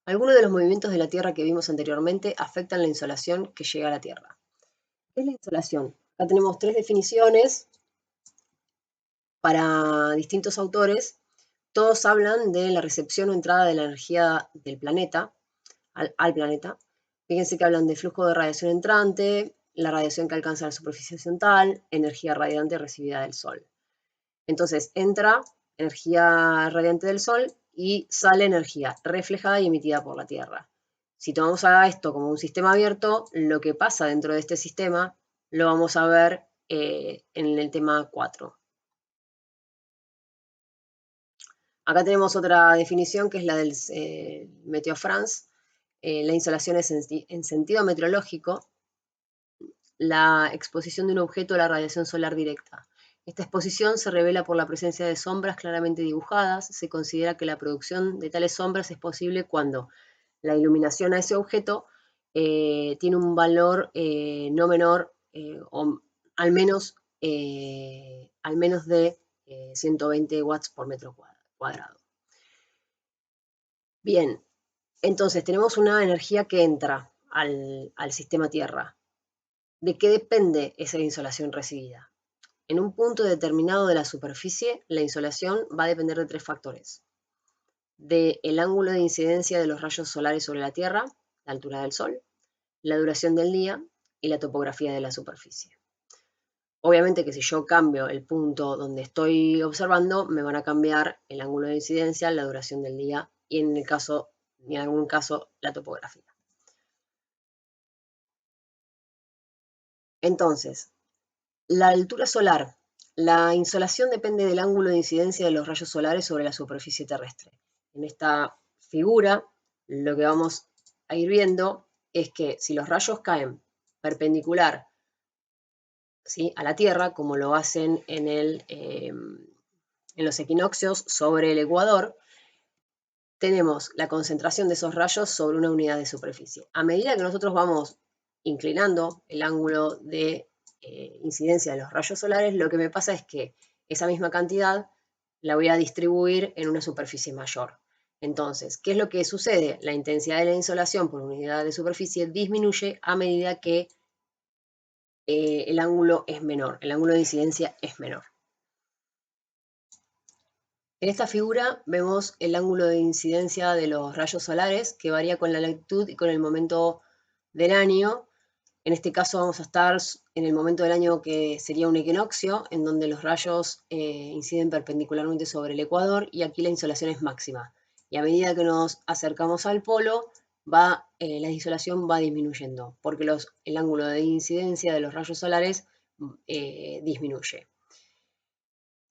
Algunos de los movimientos de la Tierra que vimos anteriormente afectan la insolación que llega a la Tierra. ¿Qué es la insolación? Acá tenemos tres definiciones para distintos autores. Todos hablan de la recepción o entrada de la energía del planeta al planeta. Fíjense que hablan de flujo de radiación entrante, la radiación que alcanza la superficie horizontal, energía radiante recibida del Sol. Entonces entra energía radiante del Sol y sale energía reflejada y emitida por la Tierra. Si tomamos a esto como un sistema abierto, lo que pasa dentro de este sistema lo vamos a ver en el tema 4. Acá tenemos otra definición que es la del Meteo France. La insolación es en sentido meteorológico la exposición de un objeto a la radiación solar directa. Esta exposición se revela por la presencia de sombras claramente dibujadas. Se considera que la producción de tales sombras es posible cuando la iluminación a ese objeto tiene un valor no menor o al menos de 120 watts por metro cuadrado. Bien, entonces tenemos una energía que entra al sistema Tierra. ¿De qué depende esa insolación recibida? En un punto determinado de la superficie, la insolación va a depender de tres factores. Del ángulo de incidencia de los rayos solares sobre la Tierra, la altura del Sol, la duración del día y la topografía de la superficie. Obviamente que si yo cambio el punto donde estoy observando, me van a cambiar el ángulo de incidencia, la duración del día y en algún caso, la topografía. Entonces, la altura solar. La insolación depende del ángulo de incidencia de los rayos solares sobre la superficie terrestre. En esta figura, lo que vamos a ir viendo es que si los rayos caen perpendicular, ¿sí?, a la Tierra, como lo hacen en los equinoccios sobre el ecuador, tenemos la concentración de esos rayos sobre una unidad de superficie. A medida que nosotros vamos inclinando el ángulo de incidencia de los rayos solares, lo que me pasa es que esa misma cantidad la voy a distribuir en una superficie mayor. Entonces, ¿qué es lo que sucede? La intensidad de la insolación por unidad de superficie disminuye a medida que el ángulo es menor, el ángulo de incidencia es menor. En esta figura vemos el ángulo de incidencia de los rayos solares que varía con la latitud y con el momento del año. En este caso vamos a estar en el momento del año que sería un equinoccio, en donde los rayos inciden perpendicularmente sobre el ecuador y aquí la insolación es máxima. Y a medida que nos acercamos al polo, la insolación va disminuyendo, porque el ángulo de incidencia de los rayos solares disminuye.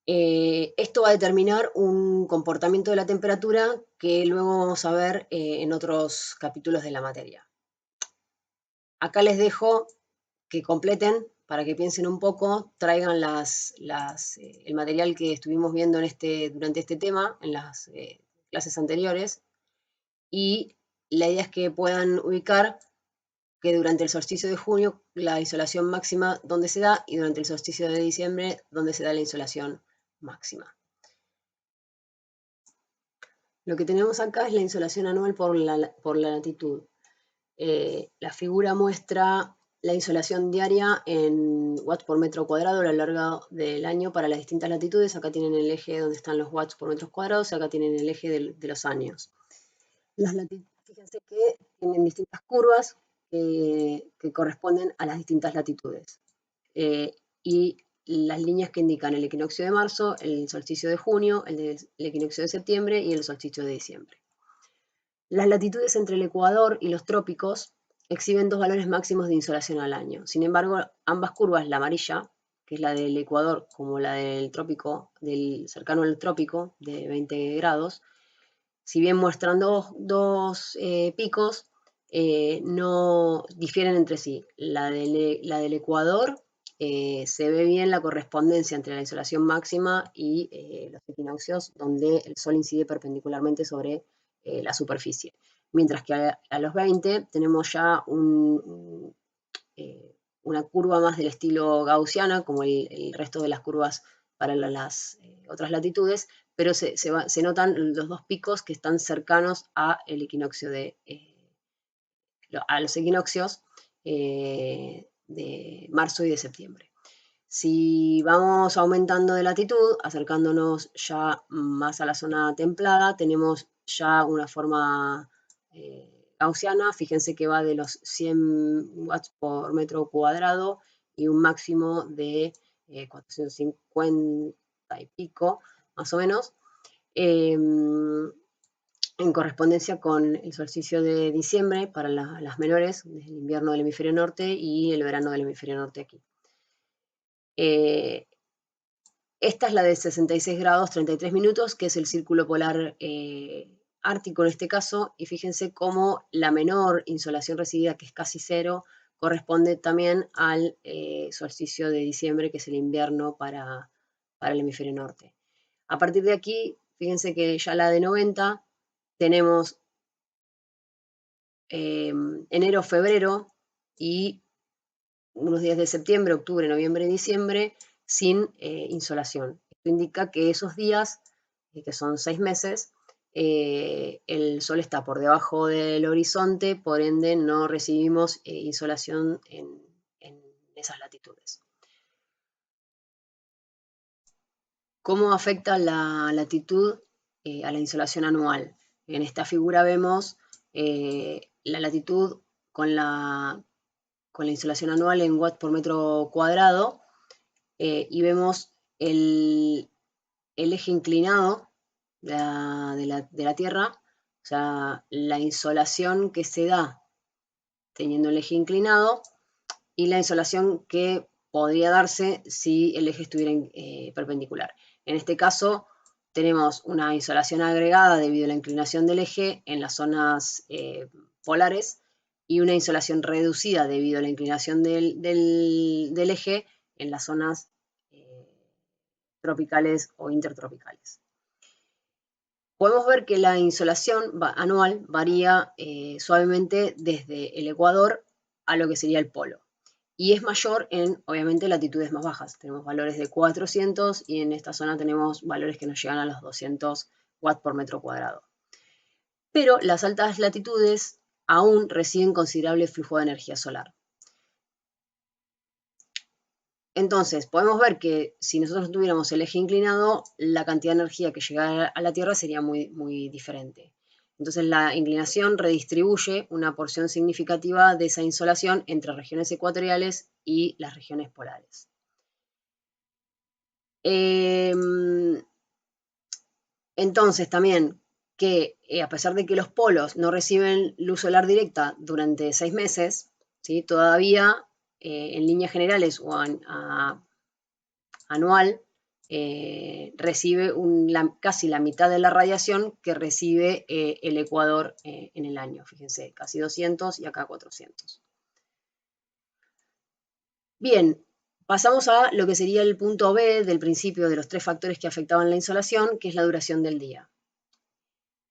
Esto va a determinar un comportamiento de la temperatura que luego vamos a ver en otros capítulos de la materia. Acá les dejo que completen para que piensen un poco, traigan el material que estuvimos viendo durante este tema en las clases anteriores y la idea es que puedan ubicar que durante el solsticio de junio la insolación máxima donde se da y durante el solsticio de diciembre donde se da la insolación máxima. Lo que tenemos acá es la insolación anual por la latitud. La figura muestra la insolación diaria en watts por metro cuadrado a lo largo del año para las distintas latitudes. Acá tienen el eje donde están los watts por metros cuadrados, acá tienen el eje de los años. Fíjense que tienen distintas curvas que corresponden a las distintas latitudes. Y las líneas que indican el equinoccio de marzo, el solsticio de junio, el equinoccio de septiembre y el solsticio de diciembre. Las latitudes entre el ecuador y los trópicos exhiben dos valores máximos de insolación al año. Sin embargo, ambas curvas, la amarilla, que es la del ecuador, como la del trópico, del cercano al trópico, de 20 grados, si bien muestran dos picos, no difieren entre sí. La del ecuador se ve bien la correspondencia entre la insolación máxima y los equinoccios, donde el sol incide perpendicularmente sobre la superficie. Mientras que a los 20 tenemos ya una curva más del estilo gaussiana, como el resto de las curvas para las otras latitudes, pero se notan los dos picos que están cercanos a el equinoccio a los equinoccios de marzo y de septiembre. Si vamos aumentando de latitud, acercándonos ya más a la zona templada, tenemos ya una forma gaussiana. Fíjense que va de los 100 watts por metro cuadrado y un máximo de 450 y pico, más o menos, en correspondencia con el solsticio de diciembre para las menores, el invierno del hemisferio norte y el verano del hemisferio norte aquí. Esta es la de 66 grados 33 minutos, que es el círculo polar ártico en este caso, y fíjense cómo la menor insolación recibida, que es casi cero, corresponde también al solsticio de diciembre, que es el invierno para el hemisferio norte. A partir de aquí, fíjense que ya la de 90 tenemos enero, febrero y unos días de septiembre, octubre, noviembre y diciembre sin insolación. Esto indica que esos días, que son 6 meses, el sol está por debajo del horizonte, por ende no recibimos insolación en esas latitudes. ¿Cómo afecta la latitud a la insolación anual? En esta figura vemos la latitud con la insolación anual en watts por metro cuadrado y vemos el eje inclinado de la Tierra, o sea, la insolación que se da teniendo el eje inclinado y la insolación que podría darse si el eje estuviera perpendicular. En este caso, tenemos una insolación agregada debido a la inclinación del eje en las zonas polares y una insolación reducida debido a la inclinación del eje en las zonas tropicales o intertropicales. Podemos ver que la insolación anual varía suavemente desde el ecuador a lo que sería el polo. Y es mayor en, obviamente, latitudes más bajas. Tenemos valores de 400 y en esta zona tenemos valores que nos llegan a los 200 watts por metro cuadrado. Pero las altas latitudes aún reciben considerable flujo de energía solar. Entonces, podemos ver que si nosotros tuviéramos el eje inclinado, la cantidad de energía que llega a la Tierra sería muy, muy diferente. Entonces, la inclinación redistribuye una porción significativa de esa insolación entre regiones ecuatoriales y las regiones polares. Entonces, también que a pesar de que los polos no reciben luz solar directa durante 6 meses, ¿sí? Todavía en líneas generales o anual recibe casi la mitad de la radiación que recibe el Ecuador en el año. Fíjense, casi 200 y acá 400. Bien, pasamos a lo que sería el punto B del principio de los 3 factores que afectaban la insolación, que es la duración del día.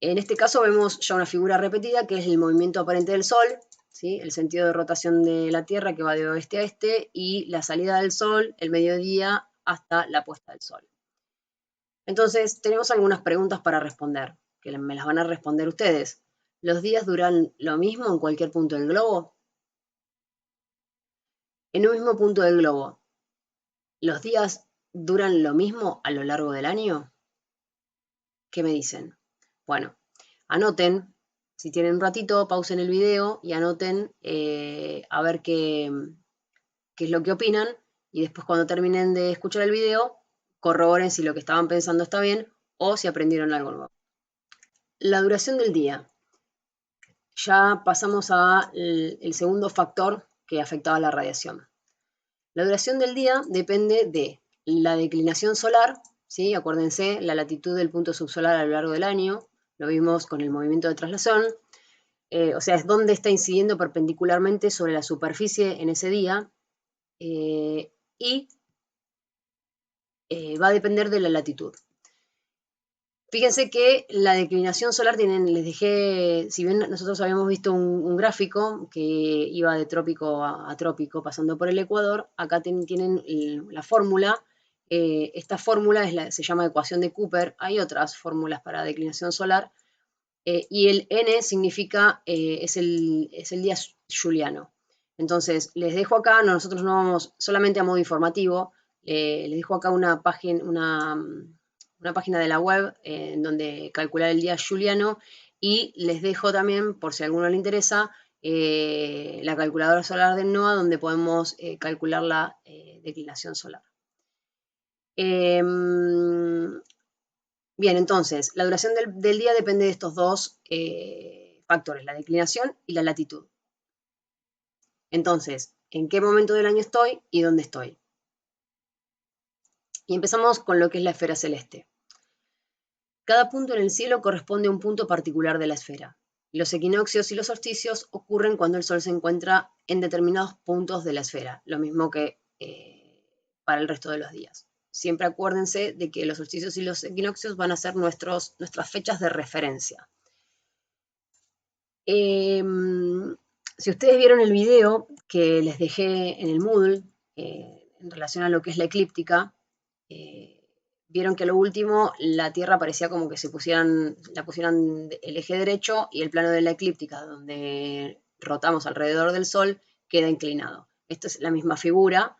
En este caso vemos ya una figura repetida, que es el movimiento aparente del Sol, ¿sí? El sentido de rotación de la Tierra que va de oeste a este, y la salida del Sol, el mediodía, hasta la puesta del Sol. Entonces, tenemos algunas preguntas para responder, que me las van a responder ustedes. ¿Los días duran lo mismo en cualquier punto del globo? En un mismo punto del globo, ¿los días duran lo mismo a lo largo del año? ¿Qué me dicen? Bueno, anoten, si tienen un ratito, pausen el video y anoten a ver qué es lo que opinan y después cuando terminen de escuchar el video, corroboren si lo que estaban pensando está bien o si aprendieron algo nuevo. La duración del día. Ya pasamos al segundo factor que afectaba la radiación. La duración del día depende de la declinación solar, ¿sí? Acuérdense, la latitud del punto subsolar a lo largo del año, lo vimos con el movimiento de traslación, o sea, es donde está incidiendo perpendicularmente sobre la superficie en ese día, y va a depender de la latitud. Fíjense que la declinación solar les dejé, si bien nosotros habíamos visto un gráfico que iba de trópico a trópico pasando por el Ecuador, acá tienen la fórmula Esta fórmula se llama ecuación de Cooper. Hay otras fórmulas para declinación solar. Y el n significa, es el día juliano. Entonces, les dejo acá, nosotros no vamos solamente a modo informativo, les dejo acá una página de la web en donde calcular el día juliano, y les dejo también, por si a alguno le interesa, la calculadora solar del NOAA, donde podemos calcular la declinación solar. Bien, entonces, la duración del día depende de estos dos factores, la declinación y la latitud. Entonces, ¿en qué momento del año estoy y dónde estoy? Y empezamos con lo que es la esfera celeste. Cada punto en el cielo corresponde a un punto particular de la esfera. Los equinoccios y los solsticios ocurren cuando el Sol se encuentra en determinados puntos de la esfera, lo mismo que para el resto de los días. Siempre acuérdense de que los solsticios y los equinoccios van a ser nuestras fechas de referencia. Si ustedes vieron el video que les dejé en el Moodle en relación a lo que es la eclíptica, vieron que a lo último la Tierra parecía como que la pusieran el eje derecho, y el plano de la eclíptica, donde rotamos alrededor del Sol, queda inclinado. Esta es la misma figura,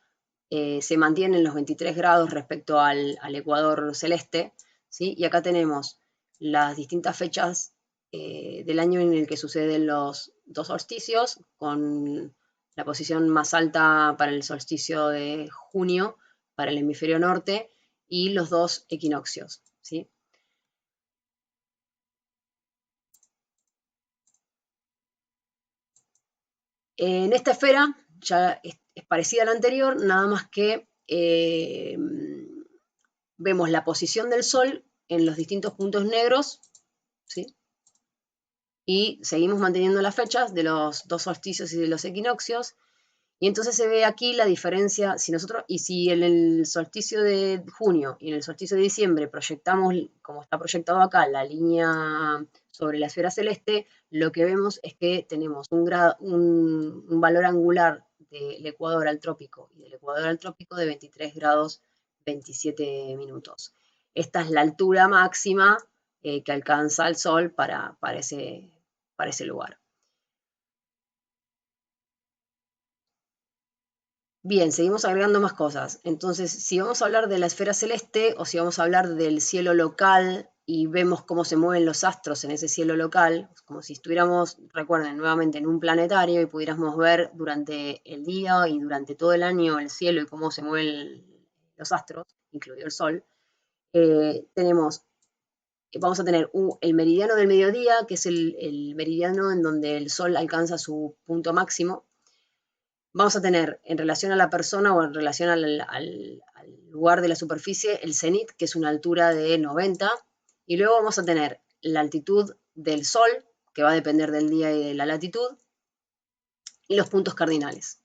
se mantiene en los 23 grados respecto al ecuador celeste, ¿sí? Y acá tenemos las distintas fechas del año en el que suceden los dos solsticios, con la posición más alta para el solsticio de junio, para el hemisferio norte, y los dos equinoccios, ¿sí? En esta esfera ya es parecida a la anterior, nada más que vemos la posición del Sol en los distintos puntos negros, ¿sí? Y seguimos manteniendo las fechas de los dos solsticios y de los equinoccios. Y entonces se ve aquí la diferencia, si en el solsticio de junio y en el solsticio de diciembre proyectamos, como está proyectado acá, la línea sobre la esfera celeste, lo que vemos es que tenemos un valor angular del ecuador al trópico y del ecuador al trópico de 23 grados 27 minutos. Esta es la altura máxima que alcanza el Sol para ese lugar. Bien, seguimos agregando más cosas. Entonces, si vamos a hablar de la esfera celeste, o si vamos a hablar del cielo local y vemos cómo se mueven los astros en ese cielo local, como si estuviéramos, recuerden, nuevamente en un planetario y pudiéramos ver durante el día y durante todo el año el cielo y cómo se mueven los astros, incluido el Sol, vamos a tener el meridiano del mediodía, que es el meridiano en donde el Sol alcanza su punto máximo. Vamos a tener, en relación a la persona o en relación al lugar de la superficie, el cenit, que es una altura de 90, y luego vamos a tener la altitud del Sol, que va a depender del día y de la latitud, y los puntos cardinales.